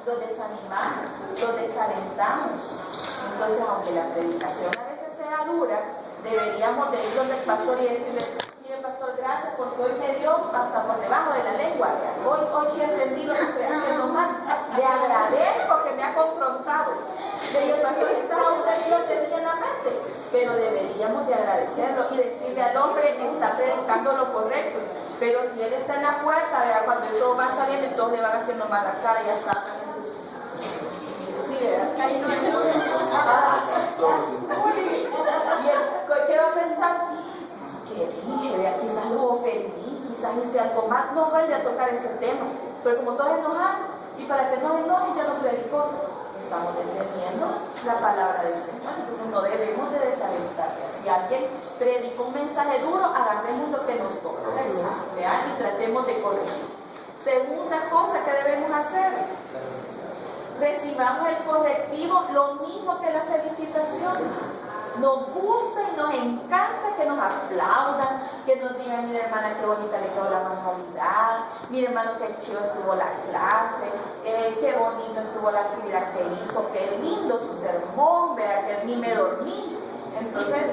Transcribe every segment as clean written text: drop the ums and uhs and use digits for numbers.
los desanimamos, los desalentamos. Entonces, aunque la predicación a veces sea dura, deberíamos de ir donde el pastor y decirle: mire, pastor, gracias porque hoy me dio hasta por debajo de la lengua. Hoy sí entendí lo que estoy haciendo mal. Le agradezco que me ha confrontado. Le digo: pastor, estaba usted y lo tenía en la mente. Pero deberíamos de agradecerlo y decirle al hombre que está predicando lo correcto. Pero si él está en la puerta, ¿verdad? Cuando todo va saliendo y todos le van haciendo mala cara, ya está. Sí, ¿verdad? Ahí no es. Y él, ¿qué va a pensar? ¿Qué dije? ¿Verdad? Quizás lo ofendí, quizás hice algo mal. No vuelve a tocar ese tema. Pero como todos enojaron, y para que no enojen, ya no predicó. Estamos deteniendo la palabra del Señor. Entonces no debemos de desalentar. Si alguien predicó un mensaje duro, agarremos lo que nos toca, ¿verdad? Y tratemos de corregir. Segunda cosa que debemos hacer: recibamos el correctivo, lo mismo que la felicitación. Nos gusta y nos encanta que nos aplaudan, que nos digan: mira, hermana, qué bonita le quedó la manualidad, mira, hermano, qué chido estuvo la clase, qué bonito estuvo la actividad que hizo, qué lindo su sermón, vea que ni me dormí. Entonces,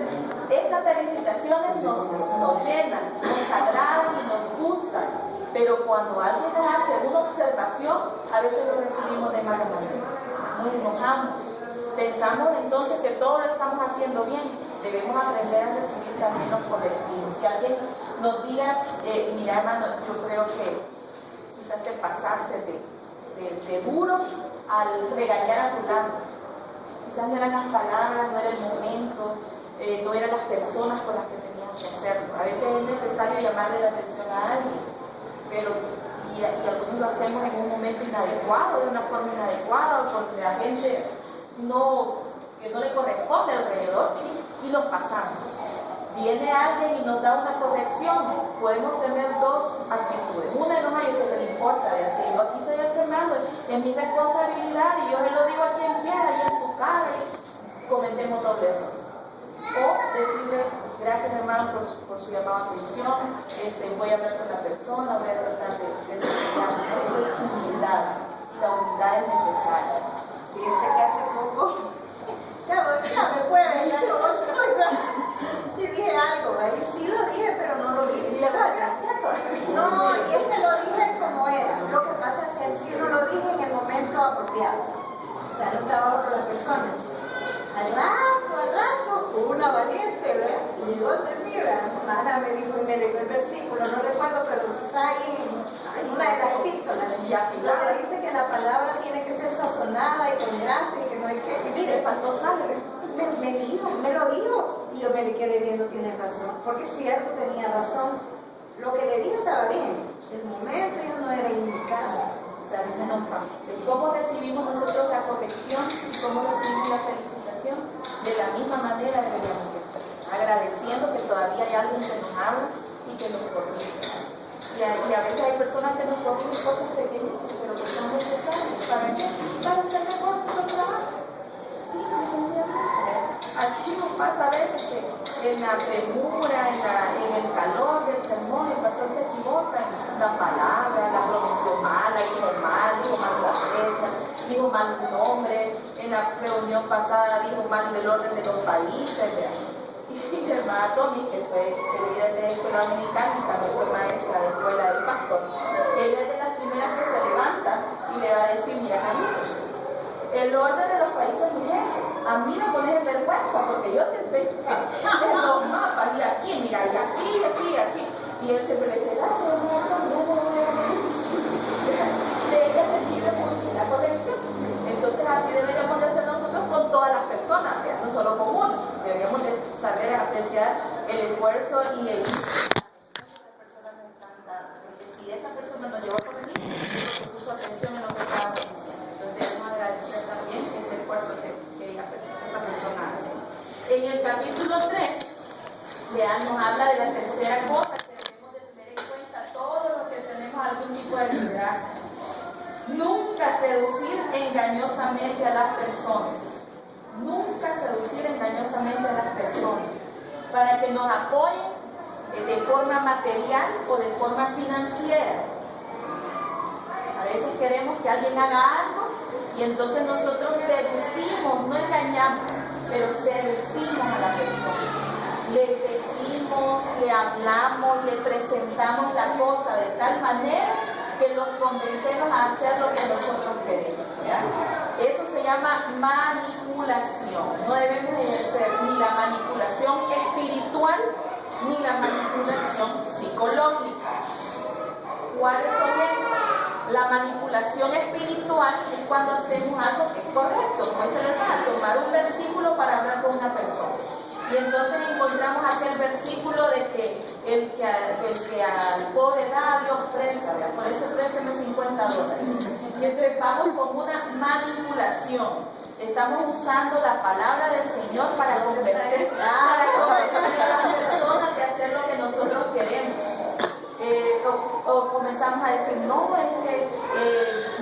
esas felicitaciones nos llenan, nos agradan y nos gustan. Pero cuando alguien nos hace una observación, a veces lo recibimos de mala manera, nos enojamos. Pensamos entonces que todo lo estamos haciendo bien. Debemos aprender a recibir también los correctivos. Que alguien nos diga: mira, hermano, yo creo que quizás te pasaste de duro al regañar a fulano. Quizás no eran las palabras, no era el momento, no eran las personas con las que teníamos que hacerlo. A veces es necesario llamarle la atención a alguien, pero y algunos lo hacemos en un momento inadecuado, de una forma inadecuada, donde la gente que no le corresponde alrededor, y los pasamos. Viene alguien y nos da una corrección, podemos tener dos actitudes. Una, no hay, eso le importa, de así, yo aquí soy el que mando, es mi responsabilidad y yo se lo digo a quien quiera y en su cara, y cometemos dos errores. O decirle: gracias, hermano, por su llamado a atención, voy a hablar con la persona, voy a tratar de explicar. Eso es humildad, y la humildad es necesaria. Fíjate que hace poco, ya me pueden, ya conozco, y dije algo, ahí sí lo dije, pero no lo dije. No, y es que lo dije como era. Lo que pasa es que sí no lo dije en el momento apropiado. O sea, no estaba con la persona. Al rato, una valiente, ¿verdad? Y llegó de mí, ¿verdad? Nada me dijo y me leyó el versículo, no recuerdo, pero está ahí en una de las epístolas, donde dice que la palabra tiene que ser sazonada y con gracia y que no hay que... Y mire, faltó sangre. Me lo dijo, y yo me le quedé viendo, tiene razón, porque es cierto, tenía razón. Lo que le dije estaba bien, el momento ya no era indicado. O sea, a veces nos pasa. ¿Cómo recibimos nosotros la corrección y cómo recibimos la felicitación? De la misma manera deberíamos hacer, agradeciendo que todavía hay alguien que nos habla y que nos corrige. Y a veces hay personas que nos corrigen cosas pequeñas, pero que son necesarias. ¿Para qué? Para hacer mejor nuestro trabajo. Sí, esencialmente. Aquí nos pasa a veces que en la premura, en el calor del sermón, el pastor se equivoca en la palabra, la pronunció mal, dijo mal la fecha, dijo mal un nombre, en la reunión pasada dijo mal del orden de los países. Y mi hermana Tommy, que fue líder de escuela dominicana y también fue maestra de escuela del pastor, ella es de las primeras que se levanta y le va a decir: mira, amigos, el orden de los países es ese. A mí me pones en vergüenza porque yo te enseño en los mapas, y aquí, mira, y aquí. Y él siempre le dice: gracias, de ella recibe la corrección. Entonces así deberíamos de hacer nosotros con todas las personas, no solo con uno. Deberíamos de saber apreciar el esfuerzo y el personas nos están dando. Porque si esa persona nos llevó a corregir, puso atención en lo que estábamos diciendo. Entonces debemos agradecer también ese esfuerzo que esa persona hace. En el capítulo 3, nos habla de la tercera cosa que debemos de tener en cuenta todos los que tenemos algún tipo de liderazgo. Nunca seducir engañosamente a las personas. Nunca seducir engañosamente a las personas para que nos apoyen de forma material o de forma financiera. A veces queremos que alguien haga algo y entonces nosotros seducimos, no engañamos, pero seducimos a la persona. Le decimos, le hablamos, le presentamos la cosa de tal manera que los convencemos a hacer lo que nosotros queremos, ¿verdad? Eso se llama manipulación. No debemos ejercer ni la manipulación espiritual ni la manipulación psicológica. ¿Cuáles son esas? La manipulación espiritual es cuando hacemos algo que es correcto, como dice la hermana, tomar un versículo para hablar con una persona. Y entonces encontramos aquel versículo de que el que al pobre da, Dios presta, ¿verdad? Por eso préstame $50. Y entonces vamos con una manipulación. Estamos usando la palabra del Señor para convencer a las personas de hacer lo que nosotros queremos. O comenzamos a decir, no, es que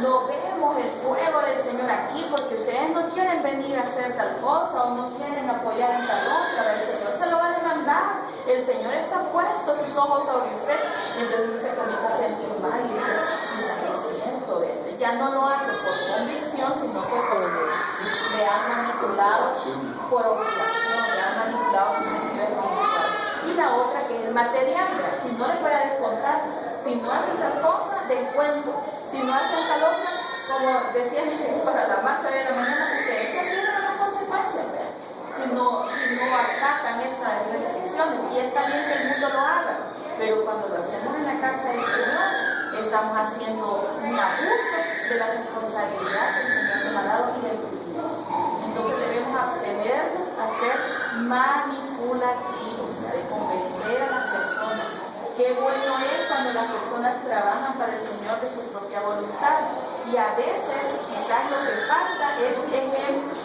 no vemos el fuego del Señor aquí porque ustedes no quieren venir a hacer tal cosa o no quieren apoyar en tal otra. El Señor se lo va a demandar. El Señor está puesto sus ojos sobre usted. Y entonces uno se comienza a sentir mal y dice, quizás es cierto, ya no lo hace por convicción, sino que le han manipulado por obligación, le han manipulado su sentido espiritual. Y la otra que es el material, ¿verdad? Si no les voy a descontar, si no hacen tal cosa, descuento. Si no hacen tal otra, como decían para la marcha de la mañana, ustedes se tienen las consecuencias, ¿verdad? Si no acatan estas restricciones. Y está bien que el mundo lo haga, pero cuando lo hacemos en la casa del Señor, estamos haciendo un abuso de la responsabilidad que el Señor nos ha dado y del privilegio. Entonces debemos abstenernos a ser manipulativos, de convencer a las personas. Qué bueno es cuando las personas trabajan para el Señor de su propia voluntad. Y a veces quizás lo que falta es ejemplo.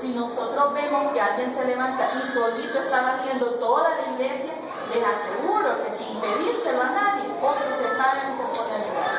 Si nosotros vemos que alguien se levanta y solito está barriendo toda la iglesia, les aseguro que sin pedírselo a nadie, otros se paran y se ponen a ayudar.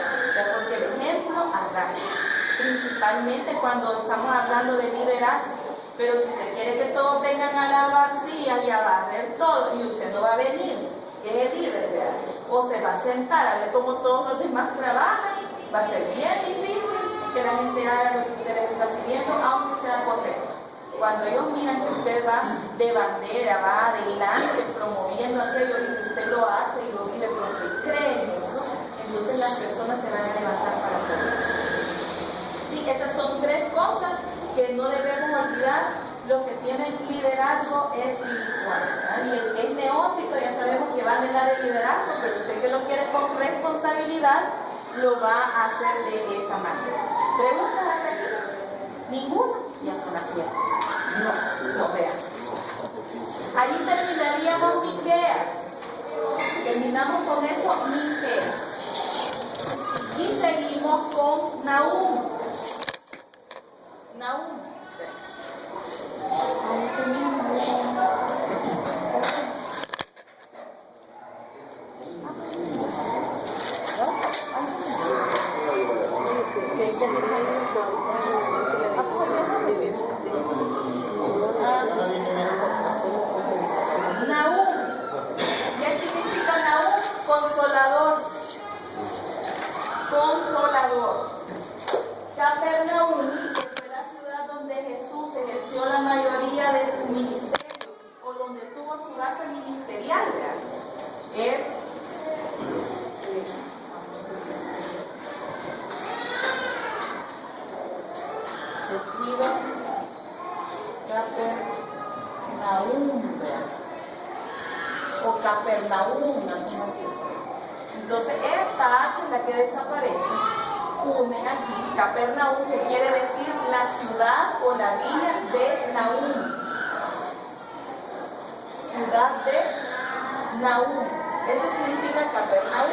Porque el ejemplo arrastra, principalmente cuando estamos hablando de liderazgo. Pero si usted quiere que todos vengan a la vacía y a barrer todo, y usted no va a venir, que es el líder, ¿verdad? O se va a sentar a ver cómo todos los demás trabajan, va a ser bien difícil que la gente haga lo que usted les está pidiendo, aunque sea correcto. Cuando ellos miran que usted va de bandera, va adelante, promoviendo aquello y que usted lo hace y lo vive porque cree en eso, entonces las personas se van a levantar para todo. Sí, esas son tres cosas que no debemos olvidar los que tienen liderazgo espiritual, ¿verdad? Y el que es neófito ya sabemos que va a negar el liderazgo, pero usted que lo quiere con responsabilidad lo va a hacer de esa manera. ¿Preguntas hasta aquí? ¿Ninguno? Ya son las 7. No vean. Ahí terminaríamos Miqueas. Terminamos con eso, Miqueas. Y seguimos con Nahum. Nahum. Nahum. ¿Qué significa Nahum? Consolador. Consolador. Capernaum, que fue la ciudad donde Jesús ejerció la mayoría de su ministerio, o donde tuvo su base ministerial, es Capernaum, o Capernaum. Entonces esta H es la que desaparece. Unen aquí Capernaum, que quiere decir la ciudad o la villa de Nahum. Ciudad de Nahum. Eso significa Capernaum.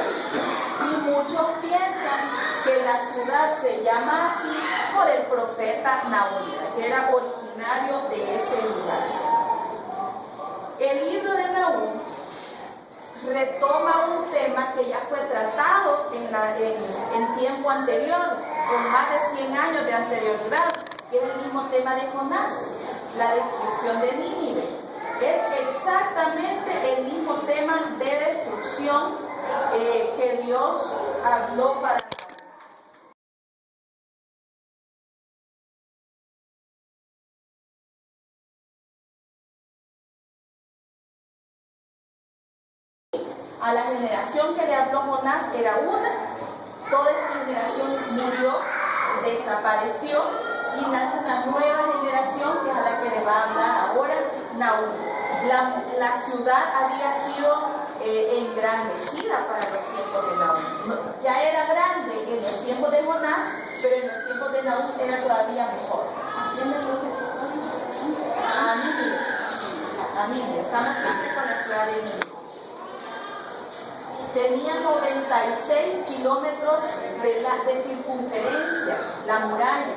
Y muchos piensan que la ciudad se llama así por el profeta Nahum, que era originario de ese lugar. El libro de Nahum retoma un tema que ya fue tratado en tiempo anterior, con más de 100 años de anterioridad, que es el mismo tema de Jonás, la destrucción de Nínive. Es exactamente el mismo tema de destrucción que Dios habló para A la generación que le habló Jonás era una, toda esa generación murió, desapareció y nace una nueva generación que es a la que le va a hablar ahora Nahum. La ciudad había sido engrandecida para los tiempos de Nahum. Ya era grande en los tiempos de Jonás, pero en los tiempos de Nahum era todavía mejor. Amén. Estamos siempre con la ciudad de Nínive. Tenía 96 kilómetros de circunferencia, la muralla.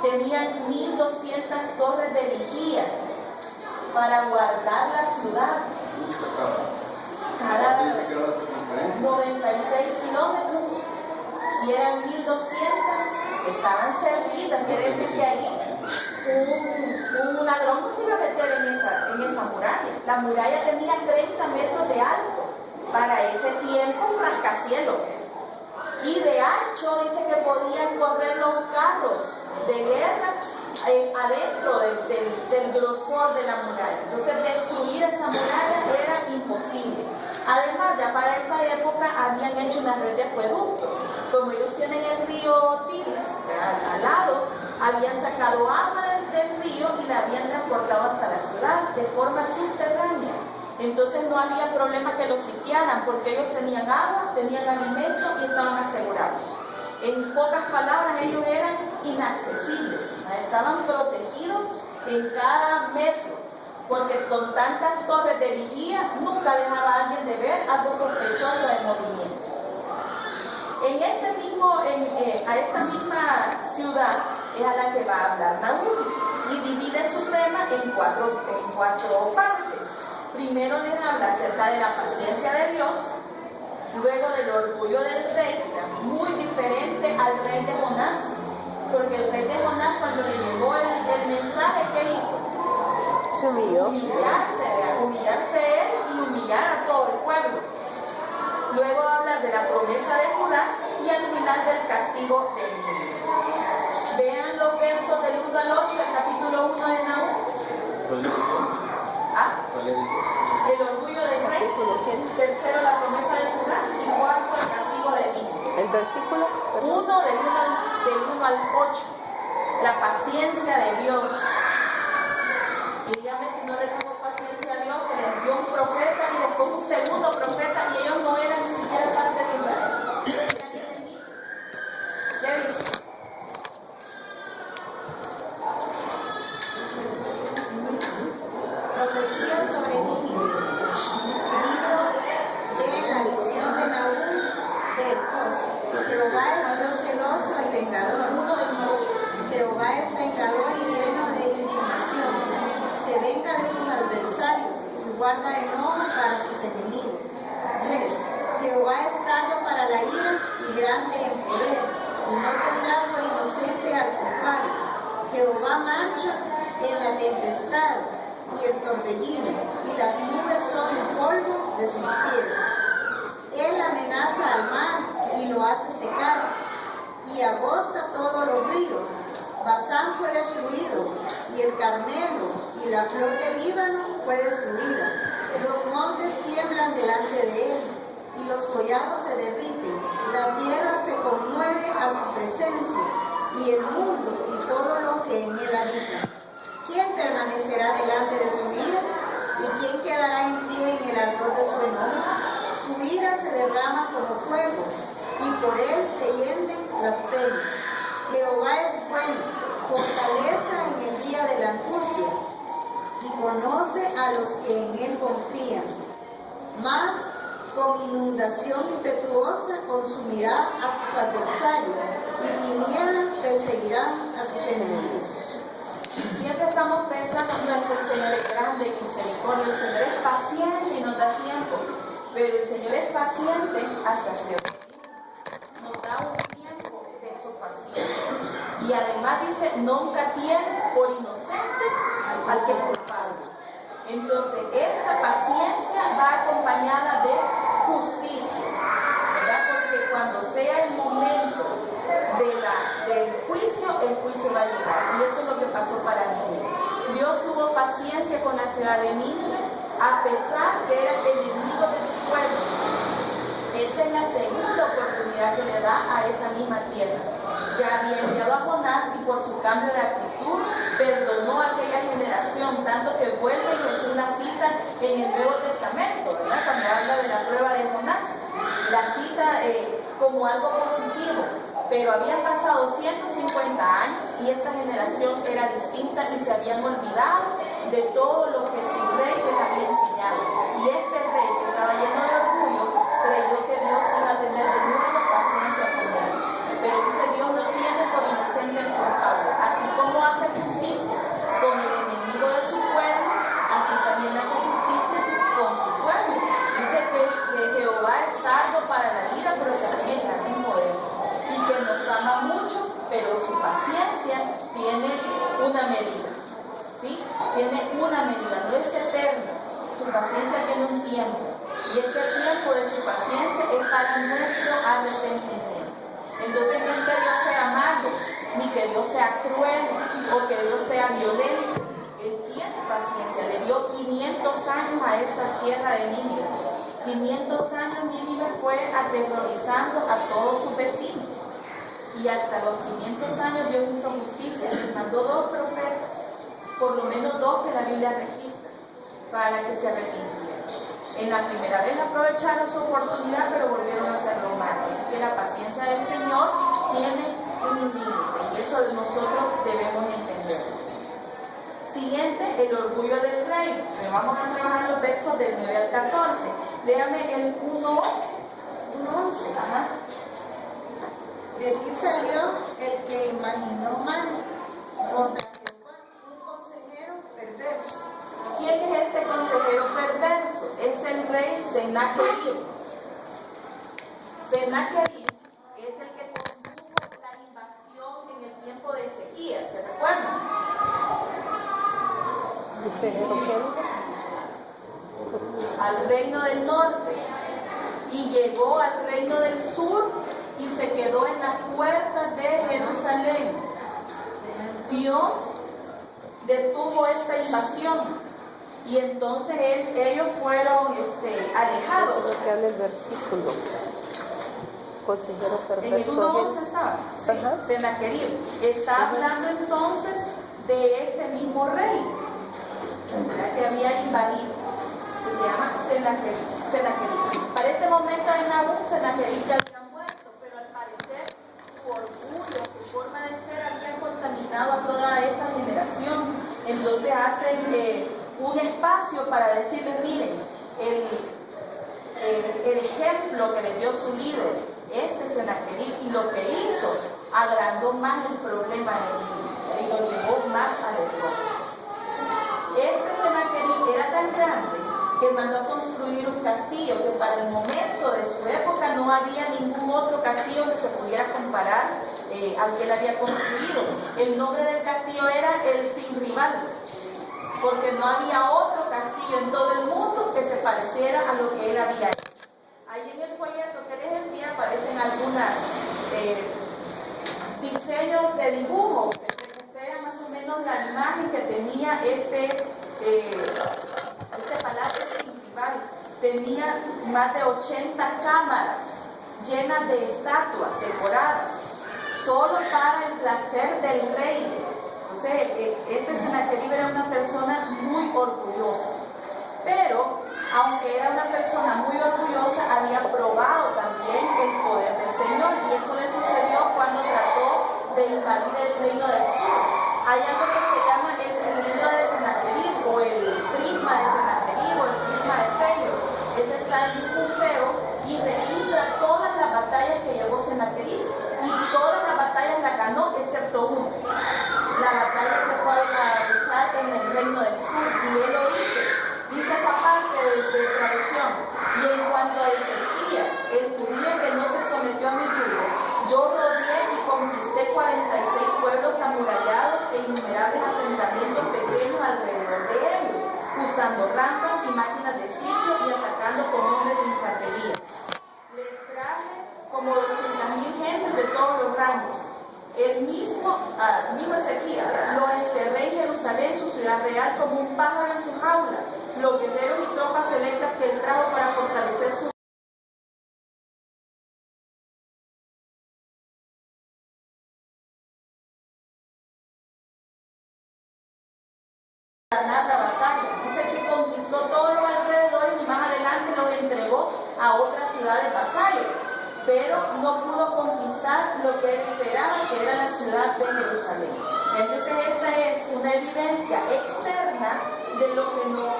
Tenían 1.200 torres de vigía para guardar la ciudad. Cada 96 kilómetros y eran 1.200, estaban cerquitas. Quiere decir que ahí un ladrón no se iba a meter en esa muralla. La muralla tenía 30 metros de alto. Para ese tiempo, un rascacielos. Y de ancho dice que podían correr los carros de guerra adentro del grosor de la muralla. Entonces destruir esa muralla era imposible. Además, ya para esta época habían hecho una red de acueductos. Como ellos tienen el río Tigris al lado, habían sacado agua del río y la habían transportado hasta la ciudad de forma subterránea. Entonces no había problema que los sitiaran porque ellos tenían agua, tenían alimento y estaban asegurados. En pocas palabras, ellos eran inaccesibles, estaban protegidos en cada metro, porque con tantas torres de vigía nunca dejaba a alguien de ver algo sospechoso del movimiento. A esta misma ciudad es a la que va a hablar Nahum y divide su tema en cuatro partes. Primero les habla acerca de la paciencia de Dios, luego del orgullo del rey, muy diferente al rey de Jonás, porque el rey de Jonás, cuando le llegó el mensaje, ¿qué hizo? Se humilló. Humillarse él y humillar a todo el pueblo. Luego habla de la promesa de Judá y al final del castigo de Nínive. Vean los versos del 1 al 8 del capítulo 1 de Nahum. El orgullo del rey, tercero la promesa de Judá y cuarto el castigo de Nínive. ¿El versículo? Del 1 al 8, la paciencia de Dios. Y dígame si no le tuvo paciencia a Dios, que le envió un profeta y después un segundo profeta y ellos no eran ni siquiera parte de Israel. Eran enemigos. ¿Qué dice? Profecía sobre Nínive. Libro de la visión de Nahum de Esposo. Jehová es Dios celoso y vengador. Jehová es vengador y lleno de indignación. Se venga de sus adversarios y guarda enojo para sus enemigos. 3. Jehová es tardo para la ira y grande en poder, y no tendrá por inocente al culpable. Jehová marcha en la tempestad y el torbellino, y las nubes son el polvo de sus pies. Él amenaza al mar y lo hace secar, y agosta todos los ríos. Basán fue destruido, y el Carmelo y la flor del Líbano fue destruida. Los montes tiemblan delante de él, y los collados se derriten. La tierra se conmueve a su presencia, y el mundo y todo lo que en él habita. ¿Quién permanecerá delante de su ira? ¿Y quién quedará en pie en el ardor de su enojo? Su ira se derrama como fuego, y por él se hienden las peñas. Jehová es bueno, fortaleza en el día de la angustia, y conoce a los que en él confían. Mas con inundación impetuosa consumirá a sus adversarios, y tinieblas perseguirán a sus enemigos. Siempre estamos pensando que el Señor es grande y misericordia, el Señor es paciente y nos da tiempo, pero el Señor es paciente hasta cierto tiempo. Nos da un tiempo de su paciencia. Y además dice, nunca tiene por inocente al que es culpable. Entonces, esta paciencia va acompañada de justicia, ¿verdad? Porque cuando sea el momento del juicio, el juicio va a llegar. Y eso es lo que pasó para Nínive. Dios tuvo paciencia con la ciudad de Nínive, a pesar que eran enemigos de su pueblo. Esta es la segunda oportunidad que le da a esa misma tierra. Ya había enviado a Jonás y por su cambio de actitud perdonó a aquella generación, tanto que vuelve y Jesús la cita en el Nuevo Testamento, ¿verdad? Cuando habla de la prueba de Jonás, la cita como algo positivo. Pero habían pasado 150 años y esta generación era distinta y se habían olvidado de todo lo que su rey les había enseñado. Y este rey, que estaba lleno de orgullo, creyó que Dios iba a tener de nuevo paciencia con él. Pero dice, Dios no tiene por inocente el culpable. Así como hace justicia con el enemigo de su pueblo, así también hace justicia con su pueblo. Dice que Jehová es tardo para la ira, pero también es grande en poder. Y que nos ama mucho, pero su paciencia tiene una medida. ¿Sí? Tiene una medida, no es eterna. Su paciencia tiene un tiempo. Y ese tiempo de su paciencia es para nuestro arrepentimiento. Entonces no es que Dios sea malo, ni que Dios sea cruel, o que Dios sea violento. Él tiene paciencia, le dio 500 años a esta tierra de Nínive. 500 años Nínive fue aterrorizando a todos sus vecinos. Y hasta los 500 años Dios hizo justicia, les mandó 2 profetas, por lo menos 2 que la Biblia registra, para que se arrepintieran. En la primera vez aprovecharon su oportunidad, pero volvieron a hacerlo mal. Así que la paciencia del Señor tiene un límite, y eso nosotros debemos entender. Siguiente, el orgullo del rey. Vamos a trabajar los versos del 9 al 14. Léame el 1:11. 1:11. Ajá. De ti salió el que imaginó mal contra Jehová, un consejero perverso. ¿Quién es ese consejero perverso? Es el rey Sennacherib. Sennacherib es el que condujo la invasión en el tiempo de Ezequías, ¿se recuerdan? Al reino del norte, y llegó al reino del sur y se quedó en las puertas de Jerusalén. Dios detuvo esta invasión y entonces ellos fueron alejados. Lo que habla el versículo. Consejero En el perverso. 1:11 estaba. Sí, Ajá. Sennacherib. Está hablando entonces de este mismo rey que había invadido, que se llama Sennacherib. Para este momento en Nahum, Sennacherib ya había muerto, pero al parecer su orgullo, su forma de ser había contaminado a toda esa generación. Entonces hacen un espacio para decirles, miren, el ejemplo que les dio su líder, este Sennacherib, y lo que hizo, agrandó más el problema de y lo llevó más al error. Este Sennacherib era tan grande que mandó a construir un castillo que para el momento de su época no había ningún otro castillo que se pudiera comparar al que él había construido. El nombre del castillo era el Sin Rival, porque no había otro castillo en todo el mundo que se pareciera a lo que él había hecho. Ahí en el folleto que les envié aparecen algunos diseños de dibujo que recuperan más o menos la imagen que tenía este palacio Sin Rival. Tenía más de 80 cámaras llenas de estatuas decoradas, solo para el placer del rey. Entonces, este Sennacherib era una persona muy orgullosa, pero aunque era una persona muy orgullosa, había probado también el poder del Señor, y eso le sucedió cuando trató de invadir el reino del sur. Hay algo que se llama el cilindro de Sennacherib, o el prisma de Sennacherib, o el prisma de Taylor. Ese está en un museo y registra todas las batallas que llevó Sennacherib, y todas las batallas las ganó excepto una, la batalla que fue a luchar en el reino del sur, y él lo dice esa parte de traducción: y en cuanto a Ezequías, el judío que no se sometió a mi yugo, yo rodeé y conquisté 46 pueblos amurallados e innumerables asentamientos pequeños alrededor de ellos, usando rampas y máquinas de sitio y atacando con hombres de infantería. Les traje como 200.000 gentes de todos los rangos. El mismo Ezequías lo encerré en Jerusalén, su ciudad real, como un pájaro en su jaula, los guerreros y tropas selectas que él trajo para fortalecer su ganar la batalla. Dice que conquistó todos los alrededores y más adelante los entregó a otras ciudades vasallas, pero no pudo conquistar lo que él esperaba, que era la ciudad de Jerusalén. Entonces esta es una evidencia externa de lo que nos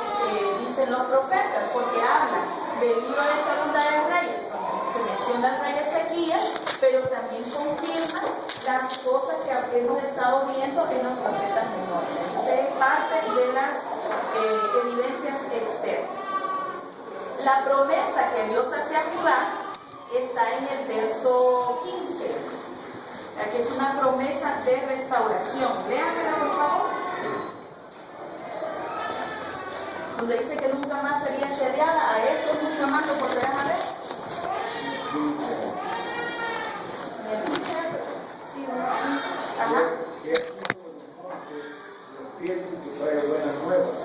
dicen los profetas, porque habla del libro de Segunda de Reyes, donde se menciona el rey Ezequías, pero también confirma las cosas que hemos estado viendo en los profetas menores. Entonces es parte de las evidencias externas. La promesa que Dios hace a Judá está en el verso 15, que es una promesa de restauración. Léanmela, por favor. Donde dice que nunca más sería asediada, a esto nunca más lo volverán a ver. ¿En el 15? Sí, ajá. Que trae buenas nuevas,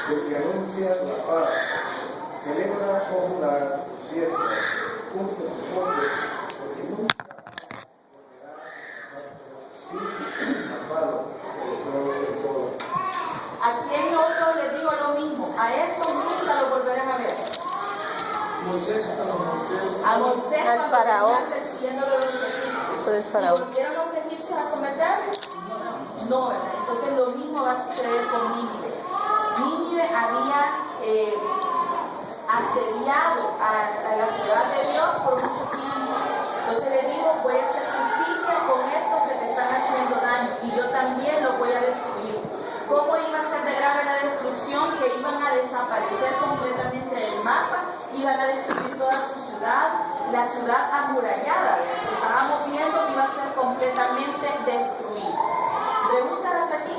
porque anuncia la paz, celebra con Judá fiestas, punto por punto, porque nunca volverá a sobre todo. ¿A quién otro le digo lo mismo? A eso nunca lo volverán a ver. A Moisés al cuando faraón. venían persiguiéndolo los egipcios. Fue el faraón. ¿Y volvieron los egipcios a someterlo? No, ¿verdad? Entonces lo mismo va a suceder con Nínive. Nínive había asediado a la ciudad de Dios por mucho tiempo. Entonces le digo, voy a hacer justicia con estos que te están haciendo daño y yo también los voy a destruir. ¿Cómo iba a ser de grave la destrucción? Que iban a desaparecer completamente del mapa, iban a destruir toda su ciudad, la ciudad amurallada que estábamos viendo iba a ser completamente destruida. ¿Preguntas hasta aquí?